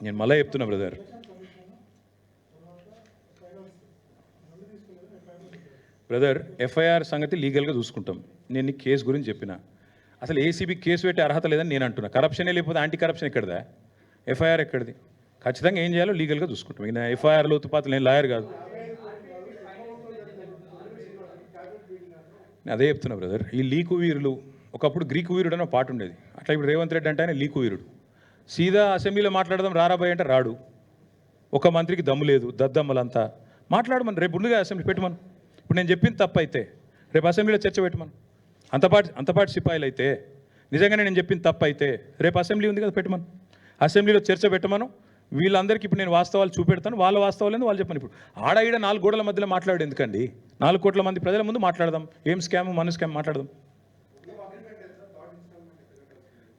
నేను మళ్ళీ చెప్తున్నా బ్రదర్, ఎఫ్ఐఆర్ సంగతి లీగల్గా చూసుకుంటాం. నేను నీ కేసు గురించి చెప్పిన, అసలు ఏసీబీ కేసు పెట్టే అర్హత లేదని నేను అంటున్నా. కరప్షనే లేకపోతే యాంటీ కరప్షన్ ఎక్కడదా, ఎఫ్ఐఆర్ ఎక్కడిది? ఖచ్చితంగా ఏం చేయాలో లీగల్గా చూసుకుంటాం. ఇక ఎఫ్ఐఆర్లో ఉత్తుపాతలు నేను లాయర్ కాదు. నేను అదే చెప్తున్నా బ్రదర్, ఈ లీకు వీరులు, ఒకప్పుడు గ్రీకు వీరుడు అని పాట ఉండేది, అట్లా ఇప్పుడు రేవంత్ రెడ్డి అంటే ఆయన లీకు వీరుడు. సీదా అసెంబ్లీలో మాట్లాడదాం రారాబాయ్ అంటే రాడు. ఒక మంత్రికి దమ్ము లేదు, దద్దమ్మలంతా మాట్లాడమని. రేపు ఉండగా అసెంబ్లీ పెట్టమను. ఇప్పుడు నేను చెప్పింది తప్పు అయితే రేపు అసెంబ్లీలో చర్చ పెట్టమను. అంతపాటి సిపాయిలు అయితే నిజంగానే నేను చెప్పింది తప్పు అయితే రేపు అసెంబ్లీ ఉంది కదా, పెట్టమను. అసెంబ్లీలో చర్చ పెట్టమను. వీళ్ళందరికీ ఇప్పుడు నేను వాస్తవాలు చూపెడతాను, వాళ్ళ వాస్తవాలు వాళ్ళు చెప్పను. ఇప్పుడు ఆడ 4 గోడల మధ్యలో మాట్లాడు ఎందుకండి? 4 కోట్ల మంది ప్రజల ముందు మాట్లాడదాం. ఏం స్కామ్ మన స్కామ్ మాట్లాడదాం.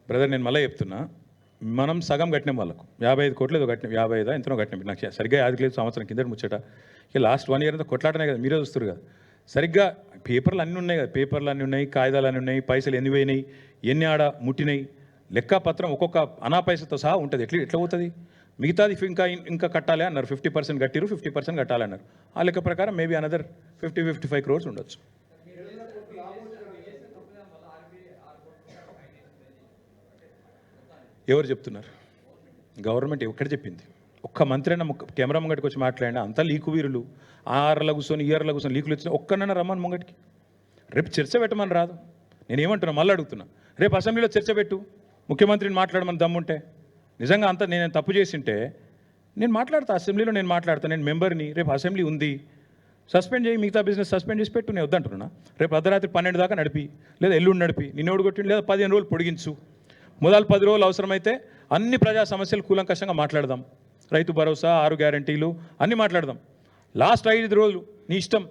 బ్రదర్ నేను మళ్ళీ చెప్తున్నా, మనం సగం కట్టినాం వాళ్ళకు, 55 కోట్లు ఏదో కట్టినాం, 55 ఎంతనో కట్టినాం. నాకు సరిగ్గా యాదికి లేదు, సంవత్సరం కిందటి ముచ్చట. ఇక లాస్ట్ 1 ఇయర్ అంతా కొట్లాటనే కదా, మీరే చూస్తారు కదా. సరిగ్గా పేపర్లు అన్నీ ఉన్నాయి కదా, పేపర్లు అన్నీ ఉన్నాయి, కాగితాలు అన్నీ ఉన్నాయి, పైసలు ఎన్ని పోయినాయి, ఎన్ని ఆడ ముట్టినాయి, లెక్కపత్రం ఒక్కొక్క అనా పైసతో సహా ఉంటుంది. ఎట్లా పోతుంది? మిగతాది ఇంకా కట్టాలి అన్నారు. 50% కట్టిరు, 50% కట్టాలి అన్నారు. ఆ లెక్క ప్రకారం మేబీ అనదర్ 50-55 crores ఉండొచ్చు. ఎవరు చెప్తున్నారు? గవర్నమెంట్ ఎక్కడ చెప్పింది? ఒక్క మంత్రి అయినా కెమెరా ముంగటికి వచ్చి మాట్లాడినా అంతా లీకు వీరులు. ఆర్లో కూర్చొని ఈఆర్లో కూర్చొని లీకులు వచ్చినా ఒక్కనన్నా రమ్మని ముంగటికి. రేపు చర్చ పెట్టమని రాదు. నేనేమంటున్నా, మళ్ళీ అడుగుతున్నా, రేపు అసెంబ్లీలో చర్చ పెట్టు, ముఖ్యమంత్రిని మాట్లాడమని దమ్ముంటే. నిజంగా అంతా నేను తప్పు చేసింటే నేను మాట్లాడతా, అసెంబ్లీలో నేను మాట్లాడతాను. నేను మెంబర్ని, రేపు అసెంబ్లీ ఉంది, సస్పెండ్ చేయి, మిగతా బిజినెస్ సస్పెండ్ చేసి పెట్టు. నేను వద్దంటున్నా. రేపు అర్ధరాత్రి 12 దాకా నడిపి, లేదా ఎల్లుండి నడిపి, నిన్నోడు కొట్టిండి, లేదా 15 రోజులు పొడిగించు. మొదలు 10 రోజులు అవసరమైతే అన్ని ప్రజా సమస్యలు కూలంకషంగా మాట్లాడదాం. రైతు భరోసా, 6 గ్యారంటీలు అన్నీ మాట్లాడదాం. లాస్ట్ 5 రోజులు నీ ఇష్టం.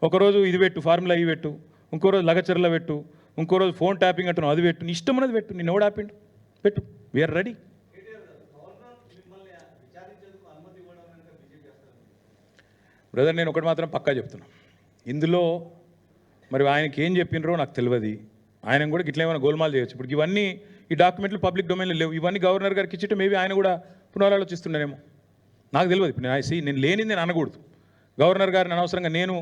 ఒకరోజు ఇది పెట్టు, ఫార్ములా ఇవి పెట్టు, ఇంకో రోజు లగచర్ల పెట్టు, ఇంకో రోజు ఫోన్ ట్యాపింగ్ అంటున్నావు అది పెట్టు, నీ ఇష్టం అనేది పెట్టు. నిన్ను ఎవడు ఆపిండు? పెట్టు, వీఆర్ రెడీ. బ్రదర్ నేను ఒకటి మాత్రం పక్కా చెప్తున్నా, ఇందులో మరి ఆయనకి ఏం చెప్పినరో నాకు తెలియదు. ఆయన కూడా ఇట్లా ఏమైనా గోల్మాల్ చేయొచ్చు. ఇప్పుడు ఇవన్నీ ఈ డాక్యుమెంట్లు పబ్లిక్ డొమైన్లో లేవు. ఇవన్నీ గవర్నర్ గారికి ఇచ్చితే మేబీ ఆయన కూడా పునరాలోచిస్తున్నానేమో, నాకు తెలియదు. ఇప్పుడు నేను లేనిది నేను అనకూడదు. గవర్నర్ గారిని అనవసరంగా నేను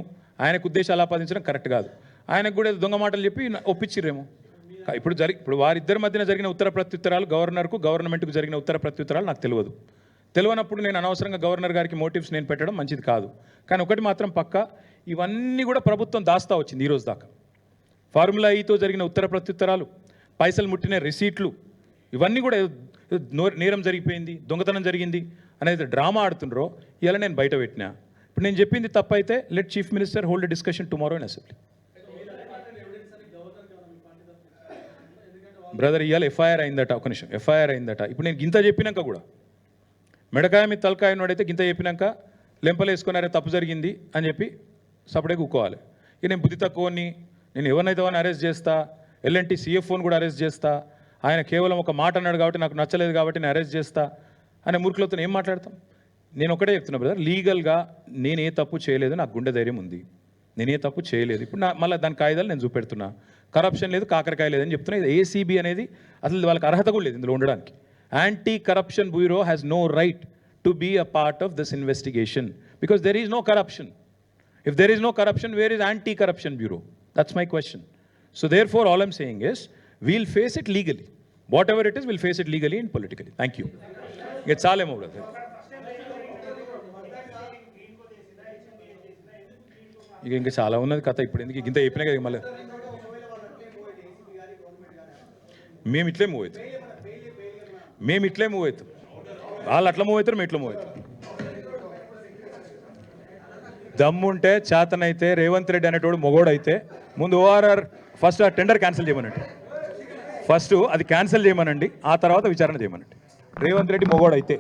ఆయనకు ఉద్దేశాలు ఆపాదించడం కరెక్ట్ కాదు. ఆయనకు కూడా దొంగ మాటలు చెప్పి ఒప్పించిర్రేమో. ఇప్పుడు వారిద్దరి మధ్యన జరిగిన ఉత్తర ప్రత్యుత్తరాలు, గవర్నర్కు గవర్నమెంట్కు జరిగిన ఉత్తర ప్రత్యుత్తరాలు నాకు తెలియనప్పుడు నేను అనవసరంగా గవర్నర్ గారికి మోటివ్స్ నేను పెట్టడం మంచిది కాదు. కానీ ఒకటి మాత్రం పక్కా, ఇవన్నీ కూడా ప్రభుత్వం దాస్తా వచ్చింది ఈరోజు దాకా. ఫార్ములా ఈతో జరిగిన ఉత్తర ప్రత్యుత్తరాలు, పైసలు ముట్టిన రిసీట్లు, ఇవన్నీ కూడా నేరం జరిగిపోయింది, దొంగతనం జరిగింది అనేది డ్రామా ఆడుతుండ్రో ఇలా నేను బయట పెట్టినా. ఇప్పుడు నేను చెప్పింది తప్పైతే let chief minister hold a discussion tomorrow in assembly. Brother ఇవాళ ఎఫ్ఐఆర్ అయిందట, ఒక నిమిషం, ఎఫ్ఐఆర్ అయిందట. ఇప్పుడు నేను గింత చెప్పినాక కూడా మెడకాయ మీద తలకాయ నోడైతే గింత చెప్పినాక లెంపలేసుకున్నారే తప్పు జరిగింది అని చెప్పి సపడే కూకోవాలి. ఇక నేను బుద్ధి తక్కువని, నేను ఎవరినైతే వాడిని అరెస్ట్ చేస్తా, ఎల్ఎన్టీ CFOని కూడా అరెస్ట్ చేస్తా, ఆయన కేవలం ఒక మాట అన్నాడు కాబట్టి నాకు నచ్చలేదు కాబట్టి నేను అరెస్ట్ చేస్తా అనే మూర్ఖులతో ఏం మాట్లాడతాం? నేను ఒకటే చెప్తున్నా బ్రదర్, లీగల్గా నేనే తప్పు చేయలేదు, నాకు గుండె ధైర్యం ఉంది, నేనే తప్పు చేయలేదు. ఇప్పుడు మళ్ళీ దాని కాగితాలు నేను చూపెడుతున్నా. కరప్షన్ లేదు, కాకరకాయ లేదని చెప్తున్నా. ఇది ACB అనేది అసలు వాళ్ళకి అర్హత కూడా లేదు ఇందులో ఉండడానికి. Anti corruption bureau has no right to be a part of this investigation because there is no corruption. If there is no corruption, where is anti-corruption bureau? That's my question. So therefore, all I'm saying is, we'll face it legally. Whatever it is, we'll face it legally and politically. Thank you. Get Salem over there. ఇంకా చాలా ఉన్నది కథ. ఇప్పుడు ఎందుకు ఇంత చెప్పినా కదా మళ్ళీ మేము ఇట్లే మూవ్ అవుతాం. వాళ్ళు అట్లా మూవ్ అవుతారు, మేము ఇట్లా మూవ్ అవుతాం. దమ్ముంటే చేతనైతే రేవంత్ రెడ్డి అనేటోడు మొగోడైతే ముందు ORR ఫస్ట్ ఆ టెండర్ క్యాన్సిల్ చేయమనండి. ఫస్ట్ అది క్యాన్సిల్ చేయమనండి, ఆ తర్వాత విచారణ చేయమనండి. రేవంత్ రెడ్డి మొగోడైతే